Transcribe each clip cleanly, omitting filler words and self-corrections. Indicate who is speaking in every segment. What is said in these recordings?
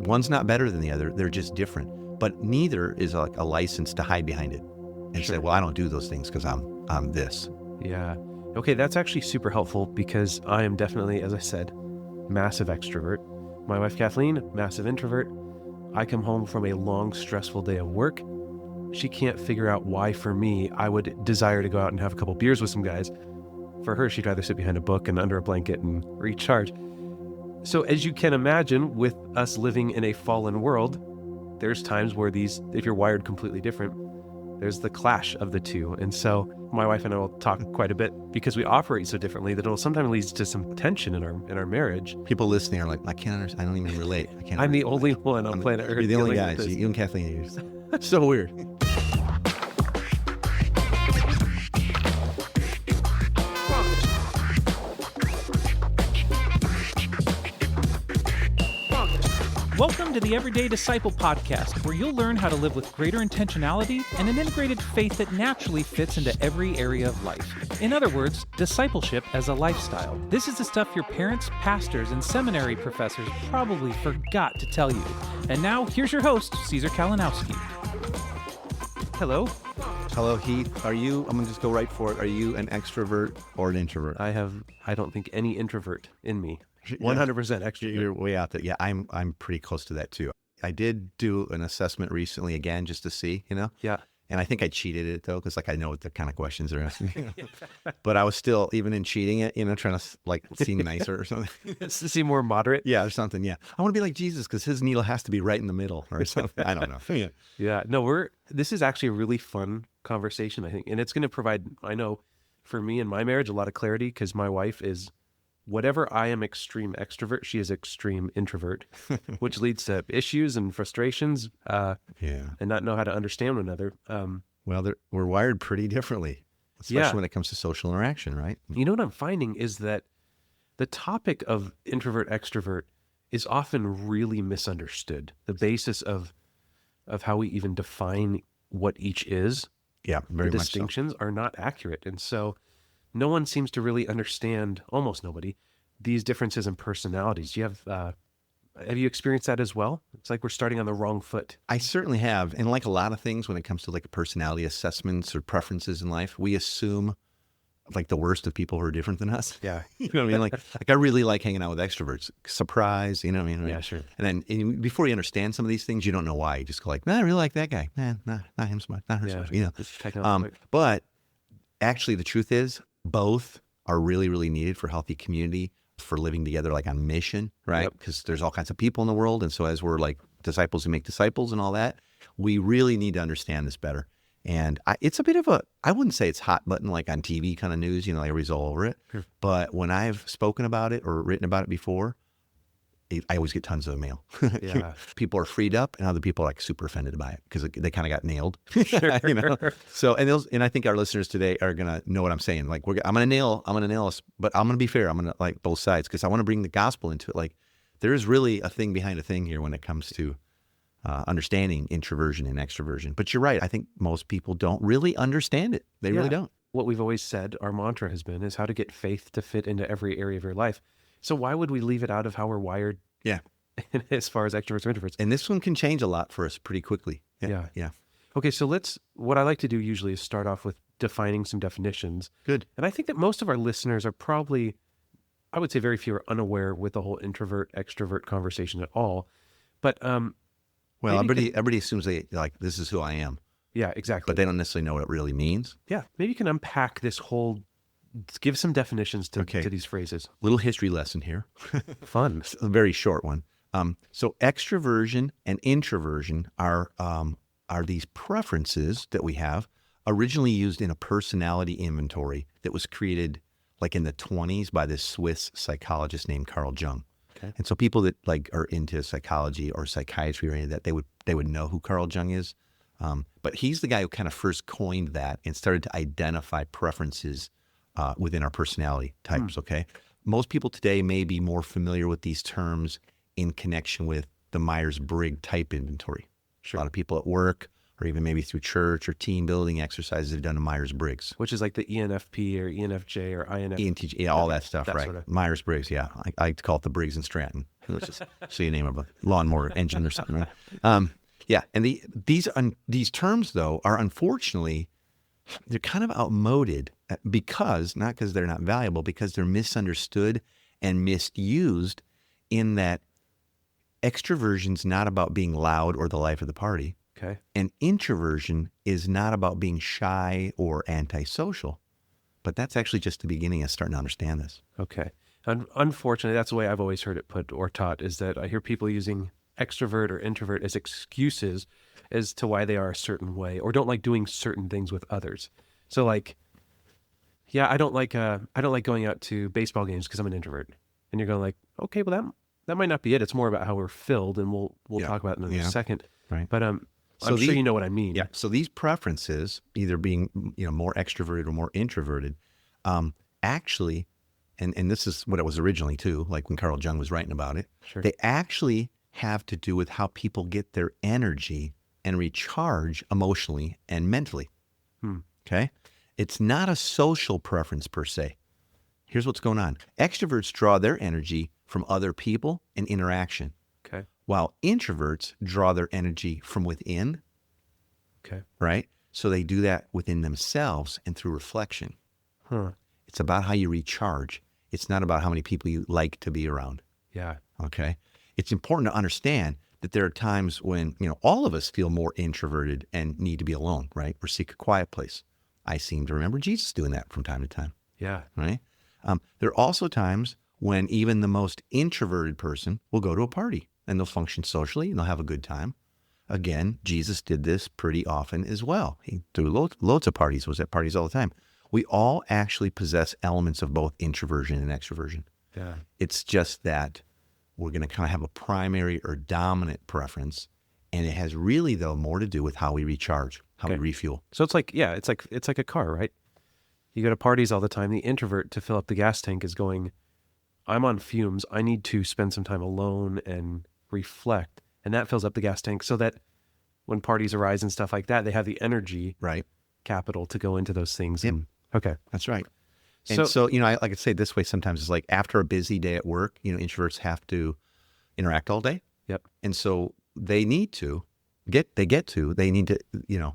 Speaker 1: One's not better than the other. They're just different. But neither is like a license to hide behind it and say, well, I don't do those things because I'm this.
Speaker 2: Yeah. Okay, that's actually super helpful because I am definitely, as I said, massive extrovert. My wife, Kathleen, massive introvert. I come home from a long, stressful day of work. She can't figure out why, for me, I would desire to go out and have a couple beers with some guys. For her, she'd rather sit behind a book and under a blanket and recharge. So as you can imagine, with us living in a fallen world, there's times where if you're wired completely different, there's the clash of the two. And so my wife and I will talk quite a bit because we operate so differently that it'll sometimes lead to some tension in our marriage.
Speaker 1: People listening are like, I can't understand. I don't even relate.
Speaker 2: I'm the only one on planet Earth.
Speaker 1: You're the only guy. You and Kathleen. It's so weird.
Speaker 3: Welcome to the Everyday Disciple podcast, where you'll learn how to live with greater intentionality and an integrated faith that naturally fits into every area of life. In other words, discipleship as a lifestyle. This is the stuff your parents, pastors, and seminary professors probably forgot to tell you. And now, here's your host, Caesar Kalinowski.
Speaker 2: Hello.
Speaker 1: Hello, Heath. I'm going to just go right for it. Are you an extrovert or an introvert?
Speaker 2: I don't think any introvert in me. 100% extrovert.
Speaker 1: You're way out there. Yeah, I'm pretty close to that too. I did do an assessment recently again just to see,
Speaker 2: Yeah.
Speaker 1: And I think I cheated it though, because I know what the kind of questions they're asking. But I was still, even in cheating it, trying to seem nicer or something.
Speaker 2: It's to seem more moderate.
Speaker 1: Yeah, or something. Yeah, I want to be like Jesus because his needle has to be right in the middle or something. I don't know.
Speaker 2: Yeah. No, this is actually a really fun conversation, I think, and it's going to provide, I know, for me and my marriage, a lot of clarity because my wife is. Whatever I am extreme extrovert, she is extreme introvert, which leads to issues and frustrations and not know how to understand one another.
Speaker 1: Well, we're wired pretty differently, especially when it comes to social interaction, right?
Speaker 2: You know what I'm finding is that the topic of introvert extrovert is often really misunderstood. The basis of how we even define what each is,
Speaker 1: very much so.
Speaker 2: Distinctions are not accurate. And so no one seems to really understand, almost nobody, these differences in personalities. Have you experienced that as well? It's like we're starting on the wrong foot.
Speaker 1: I certainly have. And like a lot of things when it comes to personality assessments or preferences in life, we assume the worst of people who are different than us.
Speaker 2: Yeah.
Speaker 1: You know what I mean? I really like hanging out with extroverts. Surprise, you know what I mean?
Speaker 2: Yeah, sure.
Speaker 1: And then before you understand some of these things, you don't know why. You just go I really like that guy. Man, not him so much, not her so much, But actually the truth is, both are really, really needed for healthy community, for living together on mission, right? Because there's all kinds of people in the world. And so as we're disciples who make disciples and all that, we really need to understand this better. And it's a bit of I wouldn't say it's hot button on TV kind of news, everybody's all over it.
Speaker 2: Sure.
Speaker 1: But when I've spoken about it or written about it before, I always get tons of mail.
Speaker 2: Yeah. People
Speaker 1: are freed up, and other people are super offended by it because they kind of got nailed.
Speaker 2: Sure.
Speaker 1: So, and I think our listeners today are gonna know what I'm saying. I'm gonna nail us, but I'm gonna be fair. I'm gonna like both sides because I want to bring the gospel into it. There is really a thing behind a thing here when it comes to understanding introversion and extroversion. But you're right. I think most people don't really understand it. They really don't.
Speaker 2: What we've always said, our mantra has been, is how to get faith to fit into every area of your life. So why would we leave it out of how we're wired?
Speaker 1: Yeah.
Speaker 2: As far as extroverts or introverts.
Speaker 1: And this one can change a lot for us pretty quickly. Yeah.
Speaker 2: Okay, so what I like to do usually is start off with defining some definitions.
Speaker 1: Good.
Speaker 2: And I think that most of our listeners are probably, I would say very few are unaware with the whole introvert-extrovert conversation at all. But
Speaker 1: everybody assumes this is who I am.
Speaker 2: Yeah, exactly.
Speaker 1: But they don't necessarily know what it really means.
Speaker 2: Yeah, maybe you can unpack this whole, give some definitions to these phrases.
Speaker 1: Little history lesson here.
Speaker 2: Fun.
Speaker 1: A very short one. So extroversion and introversion are these preferences that we have, originally used in a personality inventory that was created in the 1920s by this Swiss psychologist named Carl Jung.
Speaker 2: Okay.
Speaker 1: And so people that are into psychology or psychiatry or any of that, they would know who Carl Jung is. But he's the guy who kind of first coined that and started to identify preferences within our personality types, okay? Most people today may be more familiar with these terms in connection with the Myers-Briggs type inventory.
Speaker 2: Sure.
Speaker 1: A lot of people at work or even maybe through church or team building exercises have done a Myers-Briggs.
Speaker 2: Which is like the ENFP or ENFJ or INFJ.
Speaker 1: ENTJ, all that stuff, right?
Speaker 2: Sort of.
Speaker 1: Myers-Briggs, yeah. I like to call it the Briggs and Stratton. Let's just say the name of a lawnmower engine or something, right? Yeah, and these terms though are unfortunately they're kind of outmoded not because they're not valuable, because they're misunderstood and misused. In that extroversion's not about being loud or the life of the party.
Speaker 2: Okay.
Speaker 1: And introversion is not about being shy or antisocial. But that's actually just the beginning of starting to understand this.
Speaker 2: Okay. Unfortunately, that's the way I've always heard it put or taught, is that I hear people using extrovert or introvert as excuses as to why they are a certain way or don't like doing certain things with others. So like, yeah, I don't like going out to baseball games because I'm an introvert. And you're going like, okay, well that might not be it. It's more about how we're filled, and we'll talk about it in a second.
Speaker 1: Right.
Speaker 2: But I'm sure you know what I mean.
Speaker 1: Yeah. So these preferences, either being more extroverted or more introverted, actually, and this is what it was originally too, like when Carl Jung was writing about it.
Speaker 2: Sure.
Speaker 1: They actually have to do with how people get their energy and recharge emotionally and mentally. Okay? It's not a social preference per se. Here's what's going on. Extroverts draw their energy from other people and interaction,
Speaker 2: Okay.
Speaker 1: while introverts draw their energy from within.
Speaker 2: Okay.
Speaker 1: Right? So they do that within themselves and through reflection.
Speaker 2: Huh.
Speaker 1: It's about how you recharge. It's not about how many people you like to be around.
Speaker 2: Yeah.
Speaker 1: Okay? It's important to understand that there are times when, all of us feel more introverted and need to be alone, right? Or seek a quiet place. I seem to remember Jesus doing that from time to time,
Speaker 2: Yeah.
Speaker 1: right? There are also times when even the most introverted person will go to a party and they'll function socially and they'll have a good time. Again, Jesus did this pretty often as well. He threw loads of parties, was at parties all the time. We all actually possess elements of both introversion and extroversion.
Speaker 2: Yeah.
Speaker 1: It's just that we're going to kind of have a primary or dominant preference. And it has really, though, more to do with how we recharge, how we refuel.
Speaker 2: So it's like a car, right? You go to parties all the time. The introvert, to fill up the gas tank, is going, I'm on fumes. I need to spend some time alone and reflect. And that fills up the gas tank so that when parties arise and stuff like that, they have the energy capital to go into those things.
Speaker 1: Yep.
Speaker 2: And, okay.
Speaker 1: That's right. And so I like to say it this way sometimes. It's like after a busy day at work, introverts have to interact all day.
Speaker 2: Yep.
Speaker 1: And so they need to they need to,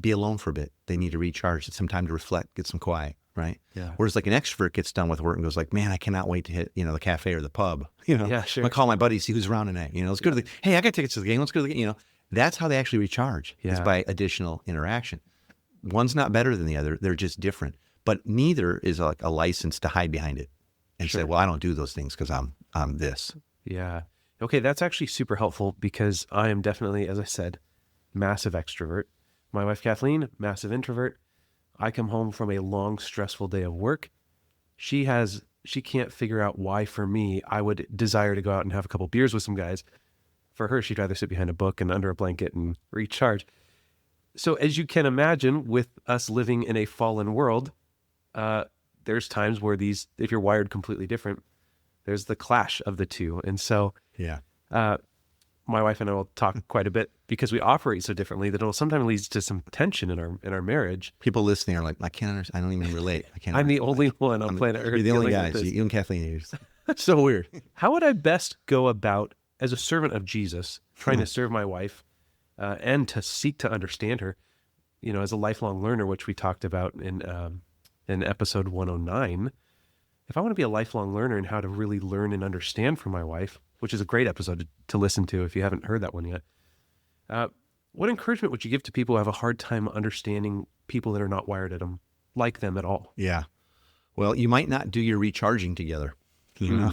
Speaker 1: be alone for a bit. They need to recharge, some time to reflect, get some quiet, right?
Speaker 2: Yeah.
Speaker 1: Whereas like an extrovert gets done with work and goes like, man, I cannot wait to hit, the cafe or the pub,
Speaker 2: Yeah, sure.
Speaker 1: I'm gonna call my buddy, see who's around tonight. Let's go to hey, I got tickets to the game. Let's go to the game. That's how they actually recharge is by additional interaction. One's not better than the other. They're just different, but neither is like a license to hide behind it and say, well, I don't do those things because I'm this.
Speaker 2: Yeah. Okay. That's actually super helpful because I am definitely, as I said, massive extrovert. My wife, Kathleen, massive introvert. I come home from a long, stressful day of work. She can't figure out why for me, I would desire to go out and have a couple beers with some guys. For her, she'd rather sit behind a book and under a blanket and recharge. So as you can imagine, with us living in a fallen world, there's times where if you're wired completely different, there's the clash of the two. And so my wife and I will talk quite a bit because we operate so differently that it'll sometimes lead to some tension in our marriage.
Speaker 1: People listening are like, I can't understand. I don't even relate.
Speaker 2: I'm the only one on planet Earth.
Speaker 1: You're the only guys. You and Kathleen. It's so weird.
Speaker 2: How would I best go about, as a servant of Jesus, trying to serve my wife and to seek to understand her, as a lifelong learner, which we talked about in episode 109. If I want to be a lifelong learner and how to really learn and understand from my wife, which is a great episode to listen to if you haven't heard that one yet. What encouragement would you give to people who have a hard time understanding people that are not wired like them at all?
Speaker 1: Yeah. Well, you might not do your recharging together,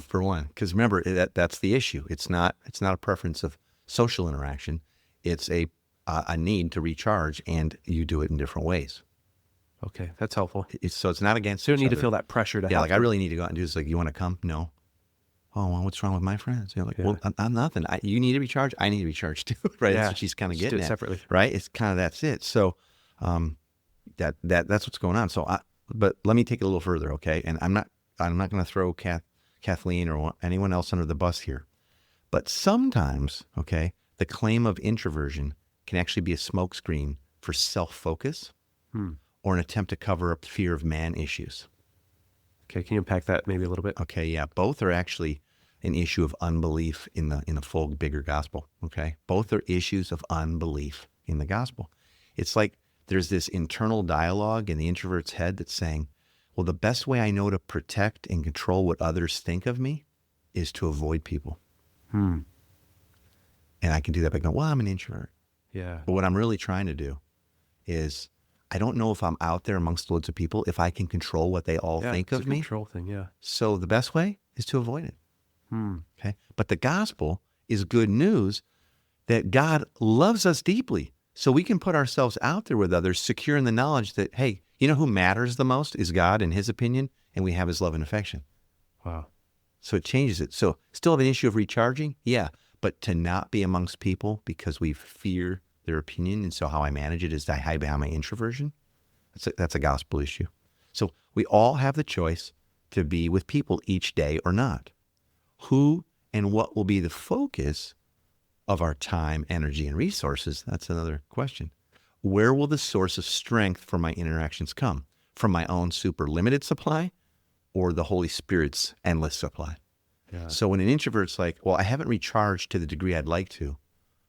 Speaker 1: for one, because remember that's the issue. It's not a preference of social interaction. It's a need to recharge, and you do it in different ways.
Speaker 2: Okay, that's helpful.
Speaker 1: So it's not against.
Speaker 2: So you don't need to feel that pressure to.
Speaker 1: Yeah, like I really need to go out and do this. Like, you want to come? No. Oh, well, what's wrong with my friends? Well, I'm nothing. You need to recharge. I need to recharge too, right?
Speaker 2: Yeah.
Speaker 1: That's what she's kind of getting
Speaker 2: do it
Speaker 1: at,
Speaker 2: separately,
Speaker 1: right? It's kind of that's it. So, that's what's going on. So, but let me take it a little further, okay? And I'm not going to throw Kathleen or anyone else under the bus here, but sometimes, okay, the claim of introversion can actually be a smokescreen for self-focus or an attempt to cover up fear of man issues.
Speaker 2: Okay, can you unpack that maybe a little bit?
Speaker 1: Okay, yeah. Both are actually an issue of unbelief in the full bigger gospel. Okay, both are issues of unbelief in the gospel. It's like there's this internal dialogue in the introvert's head that's saying, well, the best way I know to protect and control what others think of me is to avoid people. And I can do that by going, well, I'm an introvert.
Speaker 2: Yeah.
Speaker 1: But what I'm really trying to do is, I don't know if I'm out there amongst loads of people, if I can control what they all think of me.
Speaker 2: Control thing, yeah.
Speaker 1: So the best way is to avoid it. Okay. But the gospel is good news that God loves us deeply. So we can put ourselves out there with others, secure in the knowledge that, hey, you know who matters the most is God and his opinion, and we have his love and affection.
Speaker 2: Wow.
Speaker 1: So it changes it. So still have an issue of recharging? Yeah. But to not be amongst people because we fear their opinion, and so how I manage it is I hide behind my introversion. That's a gospel issue. So we all have the choice to be with people each day or not. Who and what will be the focus of our time, energy, and resources? That's another question. Where will the source of strength for my interactions come? From my own super limited supply or the Holy Spirit's endless supply?
Speaker 2: Yeah.
Speaker 1: So when an introvert's like, well, I haven't recharged to the degree I'd like to,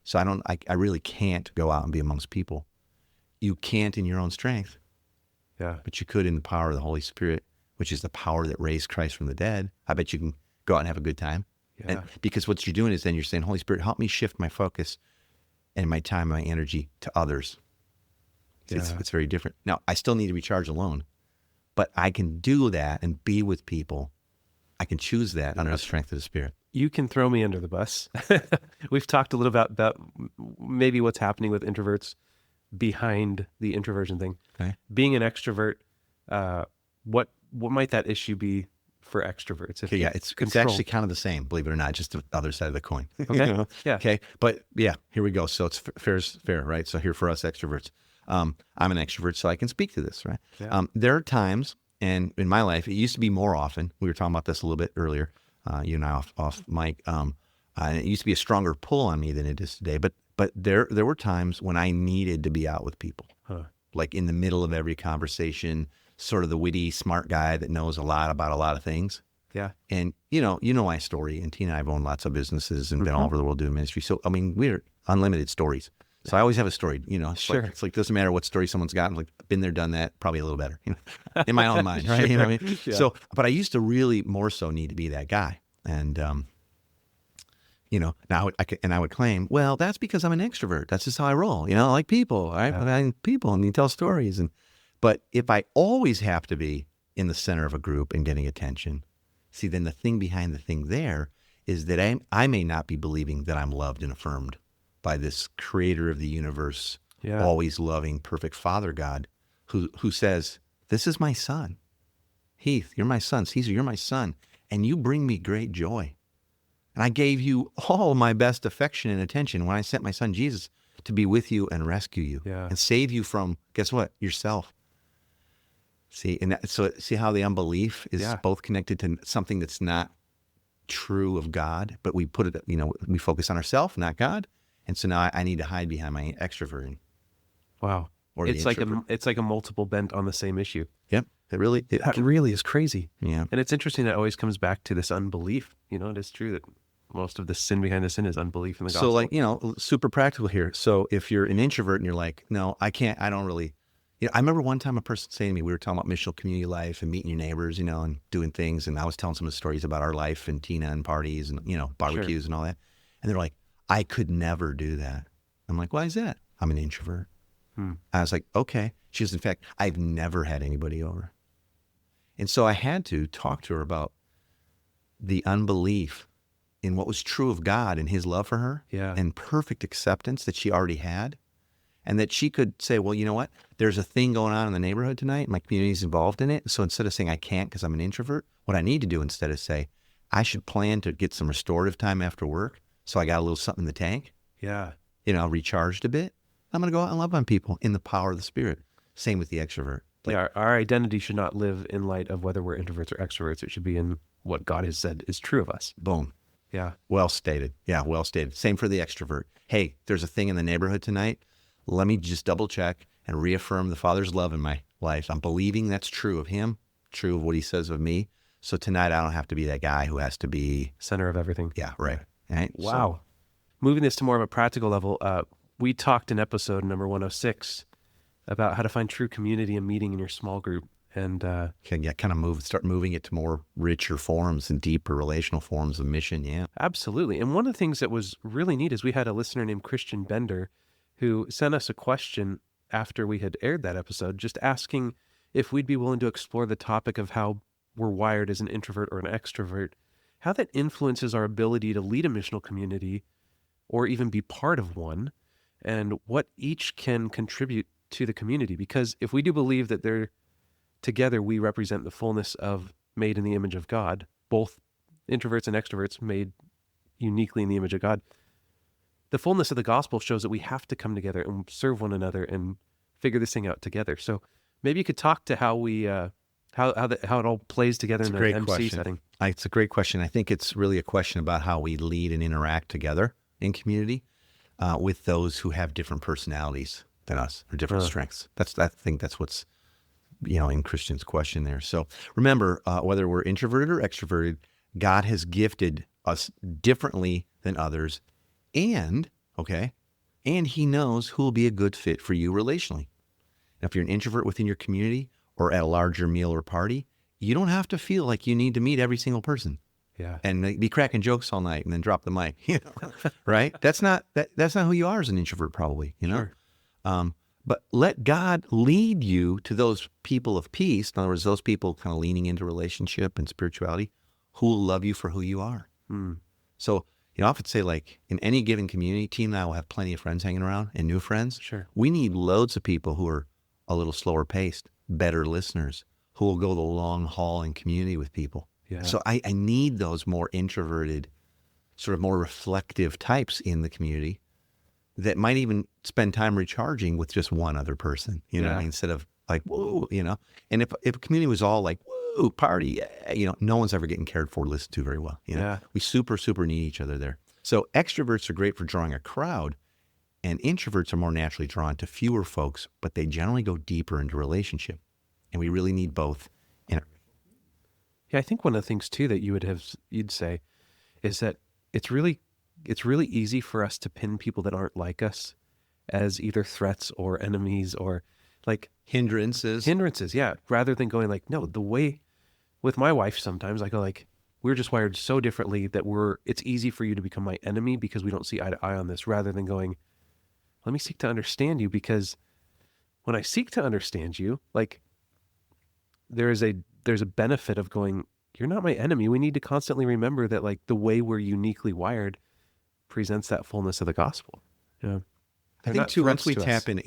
Speaker 1: so I really can't go out and be amongst people. You can't in your own strength, but you could in the power of the Holy Spirit, which is the power that raised Christ from the dead. I bet you can go out and have a good time.
Speaker 2: Yeah.
Speaker 1: And because what you're doing is then you're saying, Holy Spirit, help me shift my focus and my time and my energy to others. It's very different. Now, I still need to recharge alone, but I can do that and be with people. I can choose that under the strength of the Spirit.
Speaker 2: You can throw me under the bus. We've talked a little about maybe what's happening with introverts behind the introversion thing.
Speaker 1: Okay.
Speaker 2: Being an extrovert, what might that issue be for extroverts?
Speaker 1: Okay, yeah, it's actually kind of the same, believe it or not, just the other side of the coin.
Speaker 2: Okay.
Speaker 1: You know?
Speaker 2: Yeah.
Speaker 1: Okay. But yeah, here we go. So it's fair's fair, right? So here for us extroverts, I'm an extrovert, so I can speak to this, right?
Speaker 2: Yeah.
Speaker 1: There are times, and in my life, it used to be more often. We were talking about this a little bit earlier, you and I off mic. And it used to be a stronger pull on me than it is today. But there were times when I needed to be out with people, like in the middle of every conversation, sort of the witty, smart guy that knows a lot about a lot of things.
Speaker 2: Yeah.
Speaker 1: And you know my story. And Tina and I have owned lots of businesses and been all over the world doing ministry. So I mean, we're unlimited stories. So I always have a story. You know, it's like doesn't matter what story someone's got. I'm like, been there, done that. Probably a little better, you know, in my own mind, right? You know what I mean?
Speaker 2: Yeah.
Speaker 1: So, but I used to really more so need to be that guy. And you know, now I would claim, well, that's because I'm an extrovert. That's just how I roll. You know, I like people. Right? I like people, and you tell stories. But if I always have to be in the center of a group and getting attention, see, then the thing behind the thing there is that I may not be believing that I'm loved and affirmed by this creator of the universe, always loving, perfect Father God, who says, this is my son. Heath, you're my son. Caesar, you're my son. And you bring me great joy. And I gave you all my best affection and attention when I sent my son Jesus to be with you and rescue you and save you from, guess what, yourself. See, and see how the unbelief is both connected to something that's not true of God, but we put it, you know, we focus on ourselves, not God. And so now I need to hide behind my extroversion.
Speaker 2: Wow.
Speaker 1: Or
Speaker 2: it's like a multiple bent on the same issue.
Speaker 1: Yep. That really
Speaker 2: is crazy.
Speaker 1: Yeah.
Speaker 2: And it's interesting that it always comes back to this unbelief. You know, it is true that most of the sin behind the sin is unbelief in the gospel.
Speaker 1: So like, you know, super practical here. So if you're an introvert and you're like, no, I can't, I don't really, you know, I remember one time a person saying to me, we were talking about missional community life and meeting your neighbors, you know, and doing things. And I was telling some of the stories about our life and Tina and parties and, you know, barbecues and all that. And they're like, I could never do that. I'm like, why is that? I'm an introvert. I was like, okay. She goes, in fact, I've never had anybody over. And so I had to talk to her about the unbelief in what was true of God and his love for her and perfect acceptance that she already had. And that she could say, well, you know what? There's a thing going on in the neighborhood tonight. My community's involved in it. So instead of saying I can't because I'm an introvert, what I need to do instead is say, I should plan to get some restorative time after work. So I got a little something in the tank.
Speaker 2: Yeah.
Speaker 1: You know, recharged a bit. I'm going to go out and love on people in the power of the Spirit. Same with the extrovert.
Speaker 2: Like, our identity should not live in light of whether we're introverts or extroverts. It should be in what God has said is true of us.
Speaker 1: Boom.
Speaker 2: Yeah.
Speaker 1: Well stated. Yeah, well stated. Same for the extrovert. Hey, there's a thing in the neighborhood tonight. Let me just double check and reaffirm the Father's love in my life. I'm believing that's true of him, true of what he says of me. So tonight I don't have to be that guy who has to be
Speaker 2: center of everything.
Speaker 1: Yeah, right. Right?
Speaker 2: Wow. Moving this to more of a practical level, we talked in episode number 106 about how to find true community and meeting in your small group. And
Speaker 1: start moving it to more richer forms and deeper relational forms of mission. Yeah,
Speaker 2: absolutely. And one of the things that was really neat is we had a listener named Christian Bender who sent us a question after we had aired that episode, just asking if we'd be willing to explore the topic of how we're wired as an introvert or an extrovert, how that influences our ability to lead a missional community or even be part of one, and what each can contribute to the community. Because if we do believe that together we represent the fullness of made in the image of God, both introverts and extroverts made uniquely in the image of God, the fullness of the gospel shows that we have to come together and serve one another and figure this thing out together. So maybe you could talk to how we how it all plays together in an MC setting.
Speaker 1: It's a great question. I think it's really a question about how we lead and interact together in community with those who have different personalities than us or different strengths. I think that's what's in Christian's question there. So remember, whether we're introverted or extroverted, God has gifted us differently than others, and He knows who will be a good fit for you relationally. Now, if you're an introvert within your community or at a larger meal or party, you don't have to feel like you need to meet every single person.
Speaker 2: Yeah.
Speaker 1: And be cracking jokes all night and then drop the mic, right? That's not who you are as an introvert, probably,
Speaker 2: Sure.
Speaker 1: But let God lead you to those people of peace. In other words, those people kind of leaning into relationship and spirituality who will love you for who you are. So, I often say, like, in any given community, Team and I will have plenty of friends hanging around and new friends.
Speaker 2: Sure.
Speaker 1: We need loads of people who are a little slower paced, better listeners, who will go the long haul in community with people.
Speaker 2: Yeah.
Speaker 1: So I need those more introverted, sort of more reflective types in the community that might even spend time recharging with just one other person, instead of like, whoa, And if a community was all like, whoa, party, no one's ever getting cared for, listened to very well. We super, super need each other there. So extroverts are great for drawing a crowd, and introverts are more naturally drawn to fewer folks, but they generally go deeper into relationship. And we really need both.
Speaker 2: Yeah, I think one of the things too that you'd say is that it's really easy for us to pin people that aren't like us as either threats or enemies or like
Speaker 1: hindrances.
Speaker 2: Yeah, rather than going like, no, the way with my wife sometimes I go like, we're just wired so differently that it's easy for you to become my enemy because we don't see eye to eye on this, rather than going, let me seek to understand you, because when I seek to understand you, like there's a benefit of going, you're not my enemy. We need to constantly remember that, like, the way we're uniquely wired presents that fullness of the gospel. Yeah.
Speaker 1: I think too, once we tap into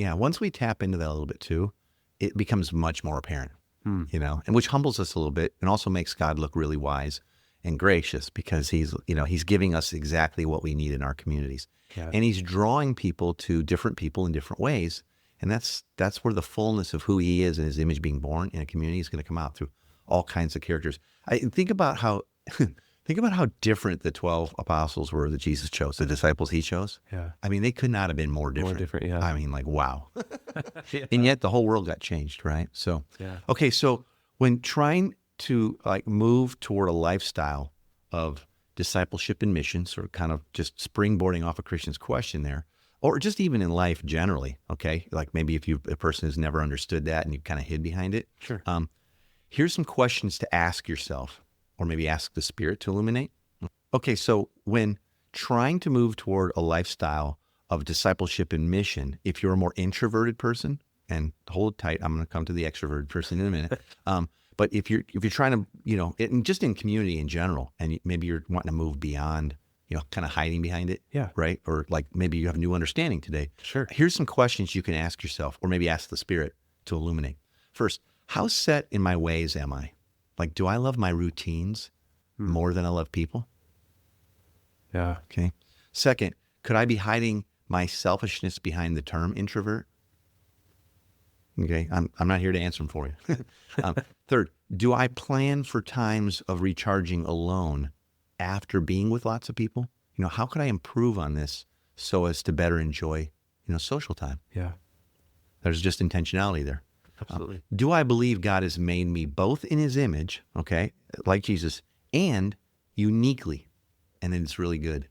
Speaker 1: that a little bit too, it becomes much more apparent, and which humbles us a little bit and also makes God look really wise and gracious, because he's giving us exactly what we need in our communities.
Speaker 2: Yeah.
Speaker 1: And he's drawing people to different people in different ways. And that's where the fullness of who he is and his image being born in a community is going to come out through all kinds of characters. Think about how different the 12 apostles were that Jesus chose, the disciples he chose.
Speaker 2: Yeah.
Speaker 1: I mean, they could not have been more different.
Speaker 2: More different, yeah.
Speaker 1: I mean, like, wow.
Speaker 2: Yeah.
Speaker 1: And yet the whole world got changed, right? So,
Speaker 2: yeah.
Speaker 1: Okay, so when trying to move toward a lifestyle of discipleship and mission, sort of kind of just springboarding off of Christian's question there, or just even in life generally, okay? Like maybe if a person has never understood that and you kind of hid behind it.
Speaker 2: Sure.
Speaker 1: Here's some questions to ask yourself, or maybe ask the Spirit to illuminate. Okay, so when trying to move toward a lifestyle of discipleship and mission, if you're a more introverted person, and hold tight, I'm going to come to the extroverted person in a minute. But if you're trying to, just in community in general, and maybe you're wanting to move beyond, kind of hiding behind it.
Speaker 2: Yeah.
Speaker 1: Right. Or like maybe you have new understanding today.
Speaker 2: Sure.
Speaker 1: Here's some questions you can ask yourself, or maybe ask the Spirit to illuminate. First, how set in my ways am I? Like, do I love my routines more than I love people?
Speaker 2: Yeah.
Speaker 1: Okay. Second, could I be hiding my selfishness behind the term introvert? Okay. I'm not here to answer them for you. Third, do I plan for times of recharging alone after being with lots of people? How could I improve on this so as to better enjoy, social time?
Speaker 2: Yeah.
Speaker 1: There's just intentionality there.
Speaker 2: Absolutely.
Speaker 1: Do I believe God has made me both in his image, okay, like Jesus, and uniquely? And then it's really good.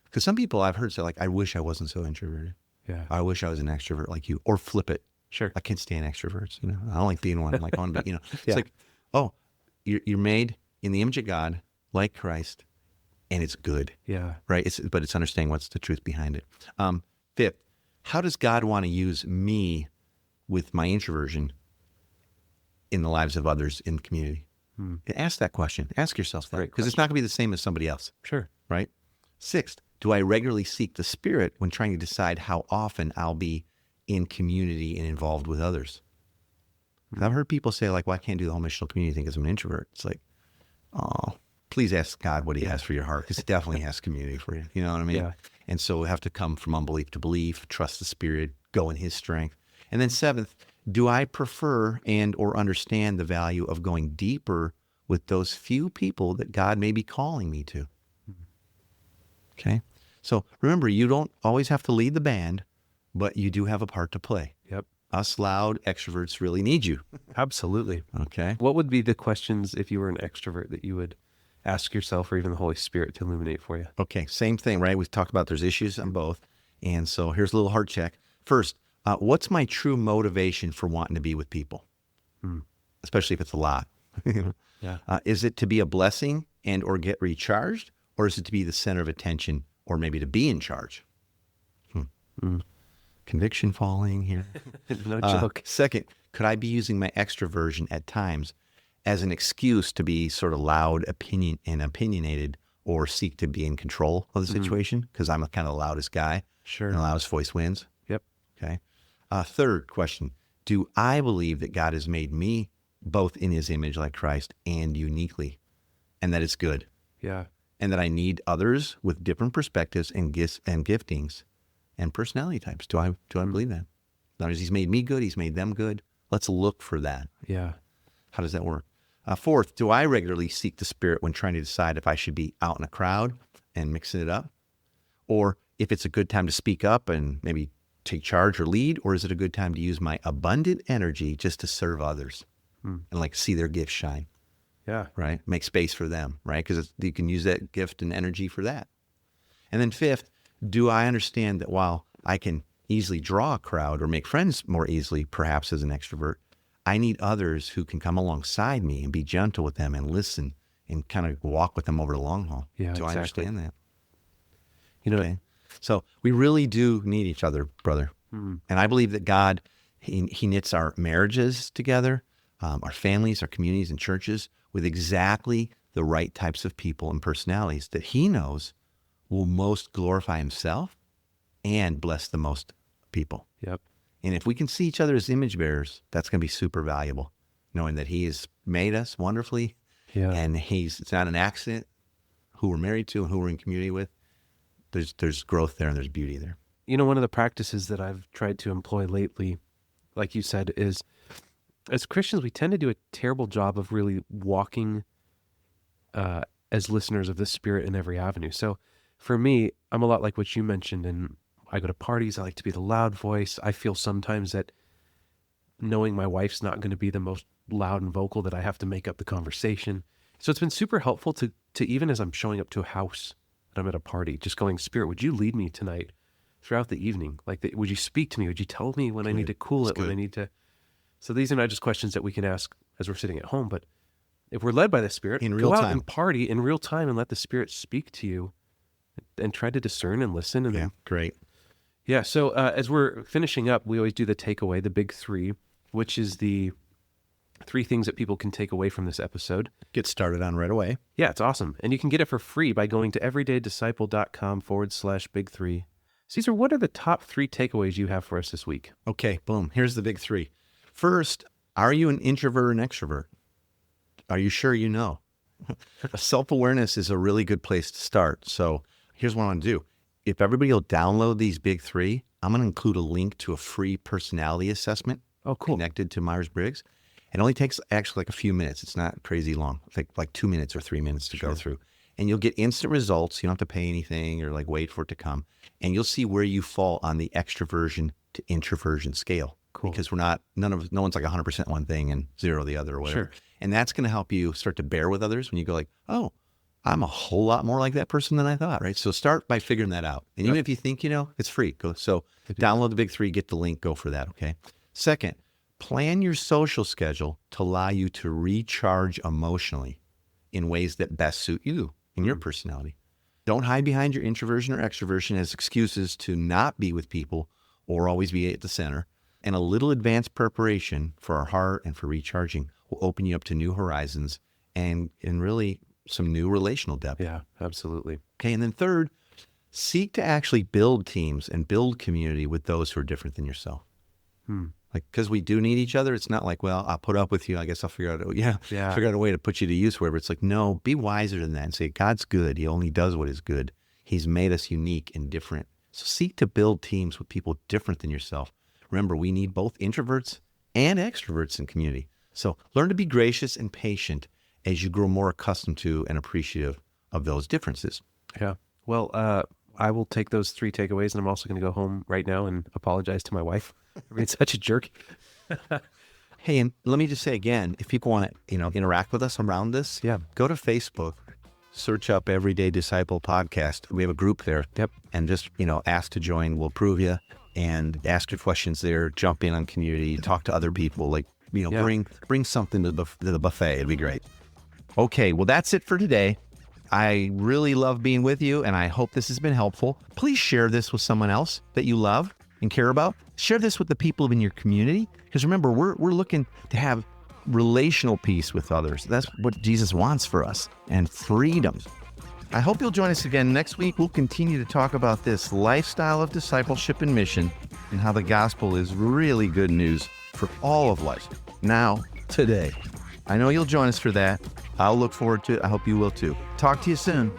Speaker 1: Because some people I've heard say, like, I wish I wasn't so introverted.
Speaker 2: Yeah.
Speaker 1: I wish I was an extrovert like you. Or flip it.
Speaker 2: Sure.
Speaker 1: I can't stand extroverts. You know, I don't like being one. Like, I want to be, it's
Speaker 2: Yeah.
Speaker 1: like, oh, you're made in the image of God, like Christ, and it's good.
Speaker 2: Yeah.
Speaker 1: Right? But it's understanding what's the truth behind it. Fifth, how does God want to use me with my introversion in the lives of others in the community? Ask that question. Ask yourself that. Because it's not going to be the same as somebody else.
Speaker 2: Sure.
Speaker 1: Right? Sixth, do I regularly seek the Spirit when trying to decide how often I'll be in community and involved with others? I've heard people say, like, well, I can't do the whole missional community thing because I'm an introvert. It's like, oh, please ask God what he has for your heart, because he definitely has community for you. You know what I mean?
Speaker 2: Yeah.
Speaker 1: And so we have to come from unbelief to belief, trust the Spirit, go in his strength. And then seventh, do I prefer and or understand the value of going deeper with those few people that God may be calling me to? Okay. So remember, you don't always have to lead the band, but you do have a part to play.
Speaker 2: Yep.
Speaker 1: Us loud extroverts really need you.
Speaker 2: Absolutely.
Speaker 1: Okay.
Speaker 2: What would be the questions if you were an extrovert that you would ask yourself, or even the Holy Spirit to illuminate for you?
Speaker 1: Okay. Same thing, right? We've talked about there's issues on both. And so here's a little heart check. First, what's my true motivation for wanting to be with people? Especially if it's a lot.
Speaker 2: Yeah.
Speaker 1: Is it to be a blessing and or get recharged? Or is it to be the center of attention, or maybe to be in charge? Conviction falling here.
Speaker 2: No joke.
Speaker 1: Second, could I be using my extroversion at times as an excuse to be sort of loud, opinionated, or seek to be in control of the situation? Because I'm kind of the loudest guy.
Speaker 2: Sure.
Speaker 1: And the loudest voice wins.
Speaker 2: Yep.
Speaker 1: Okay. Third question, do I believe that God has made me both in his image like Christ and uniquely, and that it's good?
Speaker 2: Yeah.
Speaker 1: And that I need others with different perspectives and gifts and giftings and personality types. Do I believe that? Not as he's made me good, he's made them good. Let's look for that.
Speaker 2: Yeah.
Speaker 1: How does that work? Fourth, do I regularly seek the Spirit when trying to decide if I should be out in a crowd and mixing it up? Or if it's a good time to speak up and maybe take charge or lead? Or is it a good time to use my abundant energy just to serve others and like see their gifts shine?
Speaker 2: Yeah.
Speaker 1: Right? Make space for them, right? Because you can use that gift and energy for that. And then fifth, do I understand that while I can easily draw a crowd or make friends more easily, perhaps as an extrovert, I need others who can come alongside me and be gentle with them and listen and kind of walk with them over the long haul.
Speaker 2: Yeah,
Speaker 1: Do I
Speaker 2: exactly.
Speaker 1: understand that?
Speaker 2: You know,
Speaker 1: Okay. So we really do need each other, brother. And I believe that God, he knits our marriages together, our families, our communities, and churches with exactly the right types of people and personalities that he knows will most glorify himself and bless the most people.
Speaker 2: Yep.
Speaker 1: And if we can see each other as image bearers, that's going to be super valuable, knowing that he has made us wonderfully.
Speaker 2: Yeah.
Speaker 1: And it's not an accident who we're married to and who we're in community with. There's growth there and there's beauty there.
Speaker 2: You know, one of the practices that I've tried to employ lately, like you said, is as Christians, we tend to do a terrible job of really walking as listeners of the Spirit in every avenue. So for me, I'm a lot like what you mentioned, and I go to parties. I like to be the loud voice. I feel sometimes that knowing my wife's not going to be the most loud and vocal, that I have to make up the conversation. So it's been super helpful to even as I'm showing up to a house and I'm at a party, just going, Spirit, would you lead me tonight throughout the evening? Like, would you speak to me? Would you tell me when I need to cool it, when I need to... So these are not just questions that we can ask as we're sitting at home, but if we're led by the Spirit,
Speaker 1: in real
Speaker 2: go out
Speaker 1: time
Speaker 2: and party in real time and let the Spirit speak to you and try to discern and listen. And
Speaker 1: Yeah, great.
Speaker 2: yeah. So as we're finishing up, we always do the takeaway, the big three, which is the 3 things that people can take away from this episode.
Speaker 1: Get started on right away.
Speaker 2: Yeah, it's awesome. And you can get it for free by going to everydaydisciple.com/big3. Caesar, what are the top 3 takeaways you have for us this week?
Speaker 1: Okay, boom. Here's the big 3. First, are you an introvert or an extrovert? Are you sure you know? Self-awareness is a really good place to start. So here's what I want to do. If everybody will download these big 3, I'm going to include a link to a free personality assessment.
Speaker 2: Oh, cool.
Speaker 1: Connected to Myers-Briggs. It only takes actually like a few minutes. It's not crazy long. It's like 2 minutes or 3 minutes to go through. And you'll get instant results. You don't have to pay anything or like wait for it to come. And you'll see where you fall on the extroversion to introversion scale.
Speaker 2: Cool.
Speaker 1: Because no one's like 100% one thing and 0 the other or whatever.
Speaker 2: Sure.
Speaker 1: And that's going to help you start to bear with others when you go like, oh, I'm a whole lot more like that person than I thought, right? So start by figuring that out. And even if you think, it's free, so download the Big 3, get the link, go for that, okay? Second, plan your social schedule to allow you to recharge emotionally in ways that best suit you and your personality. Don't hide behind your introversion or extroversion as excuses to not be with people or always be at the center. And a little advanced preparation for our heart and for recharging will open you up to new horizons and really some new relational depth.
Speaker 2: Yeah, absolutely.
Speaker 1: Okay, and then third, seek to actually build teams and build community with those who are different than yourself. Like, because we do need each other. It's not like, well, I'll put up with you. I guess I'll figure out a way to put you to use wherever. It's like, no, be wiser than that and say, God's good. He only does what is good. He's made us unique and different. So seek to build teams with people different than yourself. Remember, we need both introverts and extroverts in community. So learn to be gracious and patient as you grow more accustomed to and appreciative of those differences.
Speaker 2: Yeah. Well, I will take those 3 takeaways, and I'm also going to go home right now and apologize to my wife for being such a jerk.
Speaker 1: Hey, and let me just say again, if people want to, interact with us around this, go to Facebook, search up Everyday Disciple Podcast. We have a group there.
Speaker 2: Yep.
Speaker 1: And just, ask to join. We'll prove you and ask your questions there. Jump in on community, talk to other people, bring something to the buffet. It'd be great. Okay, well, that's it for today. I really love being with you, and I hope this has been helpful. Please share this with someone else that you love and care about. Share this with the people in your community, because remember, we're looking to have relational peace with others. That's what Jesus wants for us, and freedom. I hope you'll join us again next week. We'll continue to talk about this lifestyle of discipleship and mission and how the gospel is really good news for all of life, now, today. I know you'll join us for that. I'll look forward to it. I hope you will too. Talk to you soon.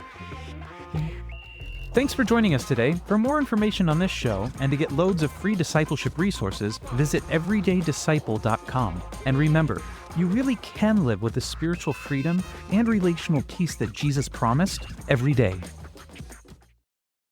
Speaker 3: Thanks for joining us today. For more information on this show and to get loads of free discipleship resources, visit everydaydisciple.com. And remember, you really can live with the spiritual freedom and relational peace that Jesus promised every day.